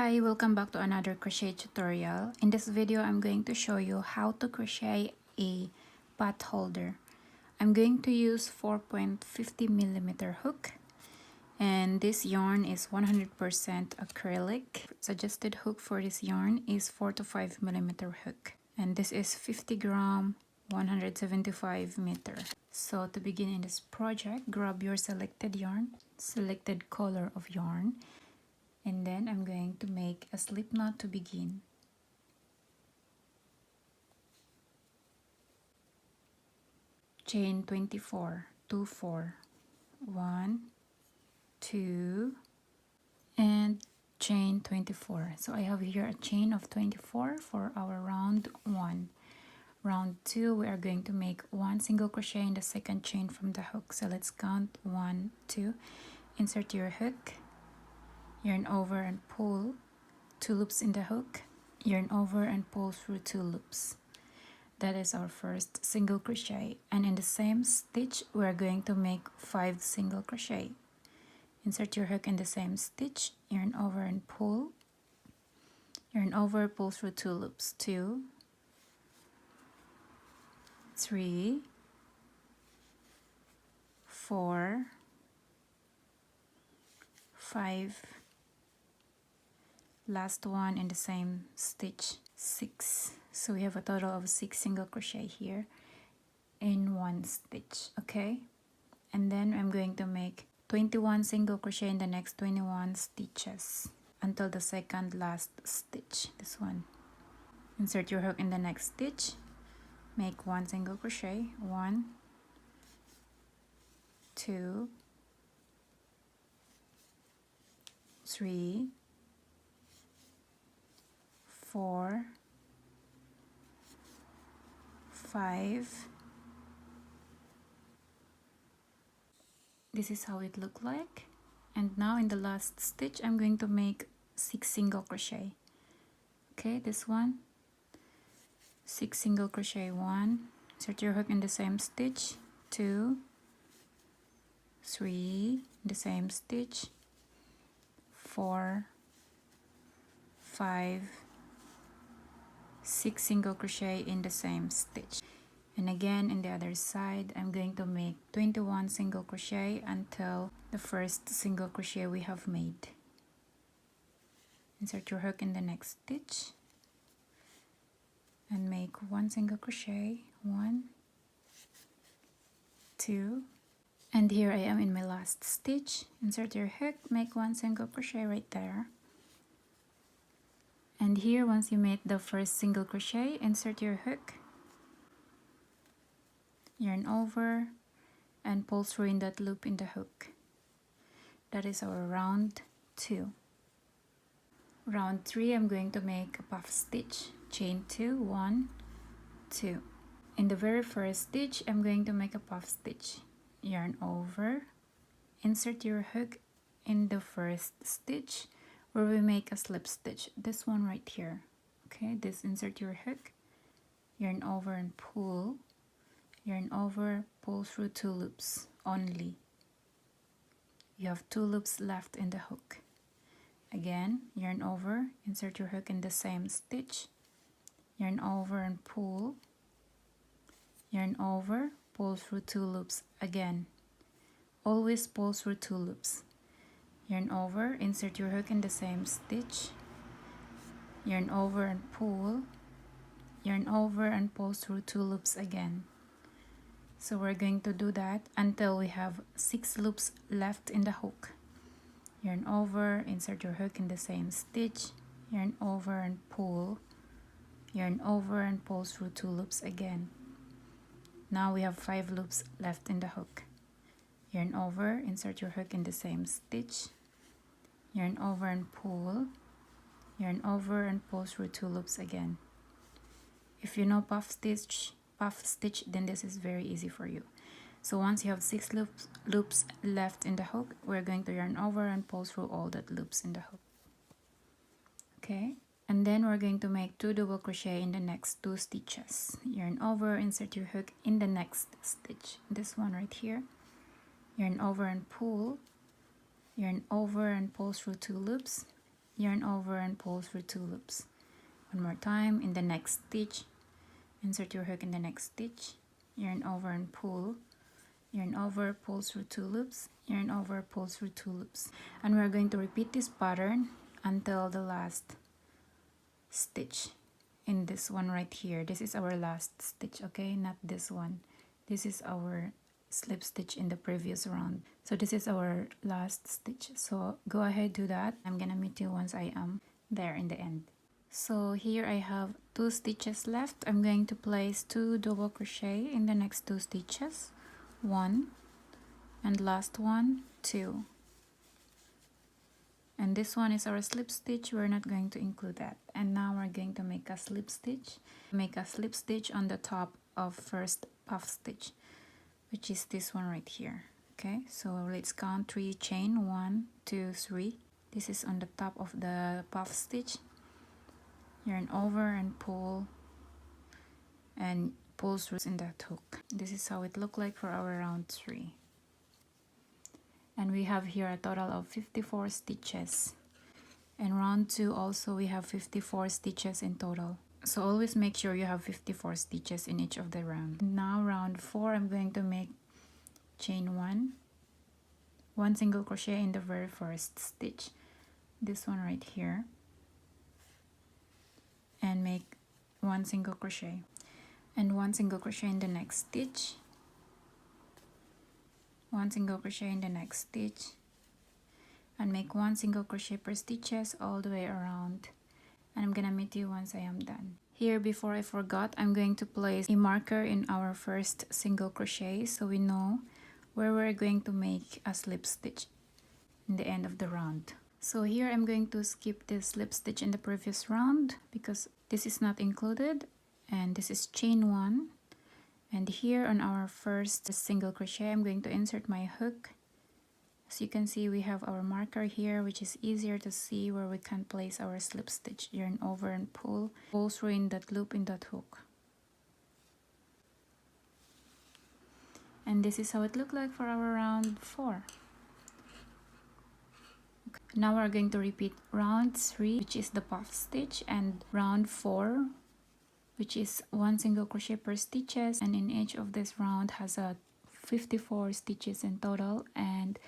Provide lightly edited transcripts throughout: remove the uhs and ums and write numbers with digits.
Hi, welcome back to another crochet tutorial. In this video, I'm going to show you how to crochet a pot holder. I'm going to use 4.50mm hook, and this yarn is 100% acrylic. Suggested hook for this yarn is 4 to 5mm hook, and this is 50 gram 175 meter. So to begin in this project, grab your selected yarn, selected color of yarn, and then I'm going to make a slip knot to begin. Chain 24, 2, 4, 1, 2, and chain 24. So I have here a chain of 24 for our round 1. Round 2, we are going to make 1 single crochet in the second chain from the hook. So let's count 1, 2, insert your hook, yarn over and pull 2 loops in the hook, yarn over and pull through 2 loops. That is our first single crochet, and in the same stitch we are going to make 5 single crochet. Insert your hook in the same stitch, yarn over and pull, yarn over, pull through 2 loops, 2, 3, 4, 5, last one in the same stitch, 6. So we have a total of 6 single crochet here in one stitch. Okay, and then I'm going to make 21 single crochet in the next 21 stitches until the second last stitch, this one. Insert your hook in the next stitch, make 1 single crochet, 1, 2, 3, 4, 5. This is how it look like. And now in the last stitch I'm going to make 6 single crochet. Okay, this one, 6 single crochet, 1, insert your hook in the same stitch, 2, 3, the same stitch, 4, 5, 6 single crochet in the same stitch. And again in the other side I'm going to make 21 single crochet until the first single crochet we have made. Insert your hook in the next stitch and make 1 single crochet, 1, 2, and here I am in my last stitch. Insert your hook, make 1 single crochet right there. And here, once you made the first single crochet, insert your hook, yarn over, and pull through in that loop in the hook. That is our round 2. Round 3, I'm going to make a puff stitch, chain 2, 1, 2. In the very first stitch, I'm going to make a puff stitch, yarn over, insert your hook in the first stitch where we make a slip stitch, this one right here. Okay, this, insert your hook, yarn over and pull, yarn over, pull through 2 loops only. You have 2 loops left in the hook. Again, yarn over, insert your hook in the same stitch, yarn over and pull, yarn over, pull through 2 loops again. Always pull through 2 loops. Yarn over, insert your hook in the same stitch, yarn over and pull, yarn over and pull through 2 loops again. So we're going to do that until we have 6 loops left in the hook. Yarn over, insert your hook in the same stitch, yarn over and pull, yarn over and pull through 2 loops again. Now we have 5 loops left in the hook. Yarn over, insert your hook in the same stitch, yarn over and pull, yarn over and pull through 2 loops again. If you know puff stitch, then this is very easy for you. So once you have 6 loops left in the hook, we're going to yarn over and pull through all that loops in the hook. Okay, and then we're going to make 2 double crochet in the next 2 stitches. Yarn over, insert your hook in the next stitch, this one right here, yarn over and pull, yarn over and pull through 2 loops, yarn over and pull through 2 loops. One more time. In the next stitch, insert your hook in the next stitch, yarn over and pull, yarn over, pull through 2 loops, yarn over, pull through 2 loops. And we're going to repeat this pattern until the last stitch in this one right here. This is our last stitch, okay, not this one. This is our slip stitch in the previous round, so this is our last stitch. So go ahead, do that. I'm gonna meet you once I am there in the end. So here I have 2 stitches left. I'm going to place 2 double crochet in the next 2 stitches, 1, and last one, 2. And this one is our slip stitch. We're not going to include that. And now we're going to make a slip stitch. Make a slip stitch on the top of first puff stitch, which is this one right here. Okay, so let's count 3 chain, 1, 2, 3. This is on the top of the puff stitch. Yarn over and pull through in that hook. This is how it look like for our round 3. And we have here a total of 54 stitches. And round 2 also we have 54 stitches in total. So always make sure you have 54 stitches in each of the round. Now round 4, I'm going to make chain 1 single crochet in the very first stitch, this one right here, and make 1 single crochet, and 1 single crochet in the next stitch, 1 single crochet in the next stitch, and make 1 single crochet per stitches all the way around. And I'm gonna meet you once I am done. Here, before I forgot, I'm going to place a marker in our first single crochet so we know where we're going to make a slip stitch in the end of the round. So here I'm going to skip this slip stitch in the previous round because this is not included, and this is chain 1. And here on our first single crochet, I'm going to insert my hook. As you can see, we have our marker here, which is easier to see where we can place our slip stitch. Yarn over and pull through in that loop in that hook. And this is how it looked like for our round 4. Okay. Now we're going to repeat round 3, which is the puff stitch, and round 4, which is 1 single crochet per stitches, and in each of this round has a 54 stitches in total, and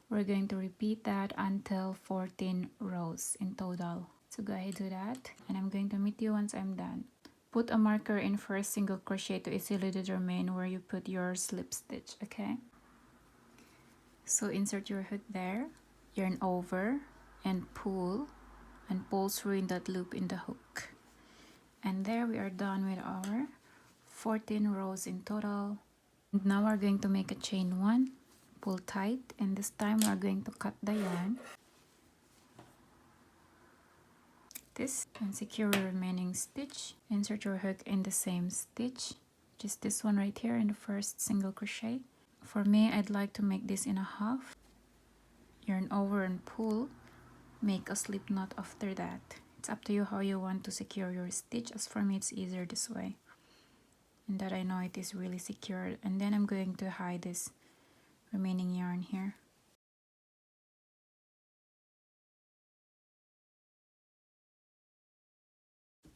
we're going to repeat that until 14 rows in total. So go ahead, do that, and I'm going to meet you once I'm done. Put a marker in first single crochet to easily determine where you put your slip stitch, okay? So insert your hook there, yarn over and pull through in that loop in the hook. And there we are done with our 14 rows in total. And now we're going to make a chain 1, pull tight, and this time we're going to cut the yarn. This, and secure the remaining stitch. Insert your hook in the same stitch, just this one right here in the first single crochet. For me, I'd like to make this in a half. Yarn over and pull, make a slip knot after that. It's up to you how you want to secure your stitch. As for me, it's easier this way, and that I know it is really secured. And then I'm going to hide this remaining yarn here.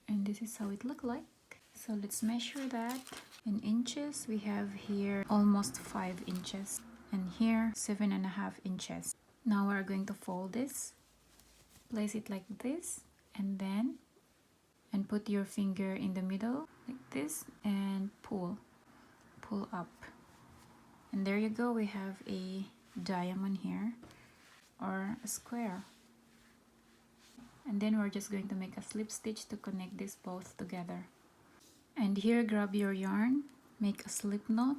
And this is how it looked like. So let's measure that in inches. We have here almost 5 inches, and here 7.5 inches. Now we're going to fold this, place it like this, and put your finger in the middle like this and pull up, and there you go. We have a diamond here, or a square. And then we're just going to make a slip stitch to connect this both together. And here, grab your yarn, make a slip knot.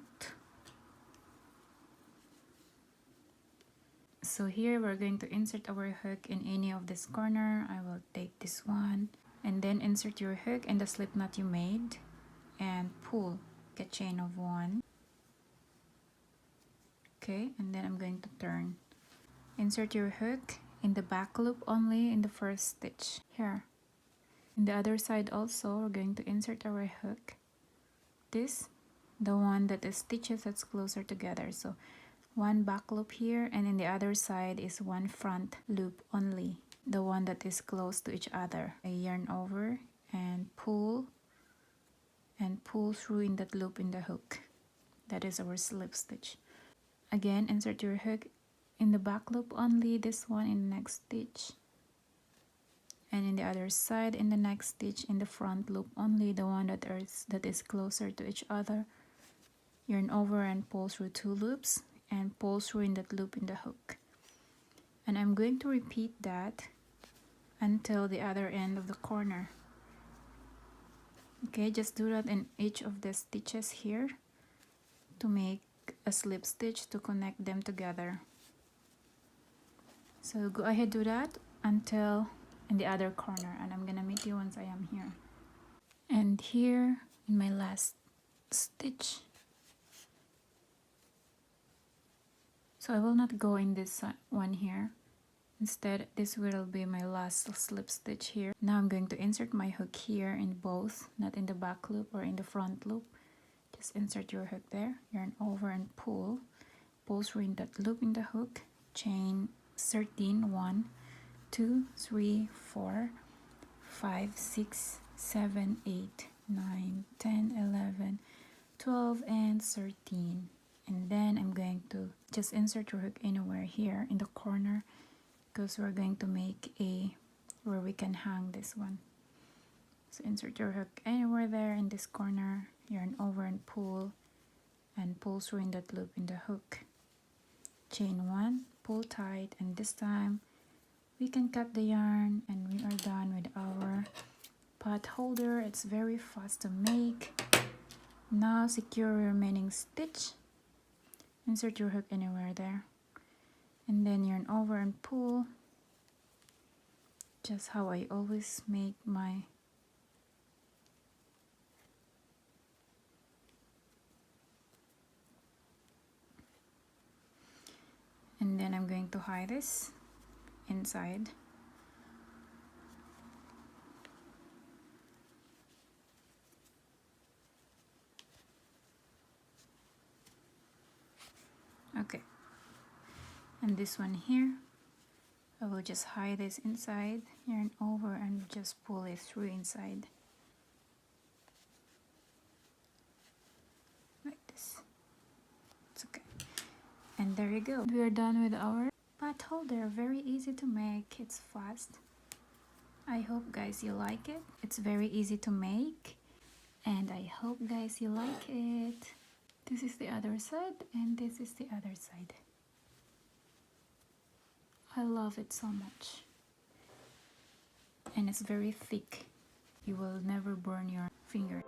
So here we're going to insert our hook in any of this corner. I will take this one, and then insert your hook in the slip knot you made and pull a chain of 1. Okay, and then I'm going to turn. Insert your hook in the back loop only in the first stitch here. In the other side also, we're going to insert our hook, this, the one that is stitches that's closer together. So 1 back loop here, and in the other side is 1 front loop only, the one one that is close to each other. I yarn over and pull through in that loop in the hook. That is our slip stitch. Again, insert your hook in the back loop only, this one in the next stitch, and in the other side in the next stitch in the front loop only, the one that is closer to each other. Yarn over and pull through 2 loops and pull through in that loop in the hook. And I'm going to repeat that until the other end of the corner. Okay, just do that in each of the stitches here to make a slip stitch to connect them together. So go ahead, do that until in the other corner, and I'm gonna meet you once I am here. And here in my last stitch, so I will not go in this one here. Instead, this will be my last slip stitch here. Now I'm going to insert my hook here in both, not in the back loop or in the front loop. Just insert your hook there, yarn over and pull through in that loop in the hook, chain 13, 1, 2, 3, 4, 5, 6, 7, 8, 9, 10, 11, 12, and 13. And then I'm going to just insert your hook anywhere here in the corner, because we're going to make where we can hang this one. So insert your hook anywhere there in this corner, yarn over and pull through in that loop in the hook. Chain 1, pull tight, and this time we can cut the yarn and we are done with our pot holder. It's very fast to make. Now secure your remaining stitch. Insert your hook anywhere there. And then yarn over and pull, just how I always make my and then I'm going to hide this inside. Okay, and this one here, I will just hide this inside, yarn over and just pull it through inside like this. It's okay. And there you go. We are done with our pot holder. Very easy to make. It's fast. I hope guys you like it. It's very easy to make, and I hope guys you like it. This is the other side and this is the other side. I love it so much. And it's very thick. You will never burn your finger.